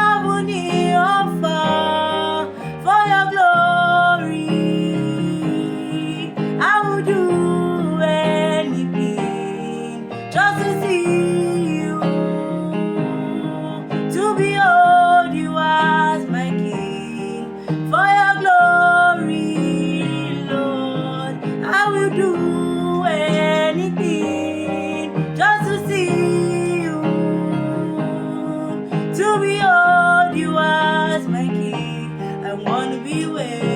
heavenly offer for your glory. I would do anything just to see you, to behold you as my King. For your glory, Lord, I will do anything just to see you, to behold you as my King. I want to be where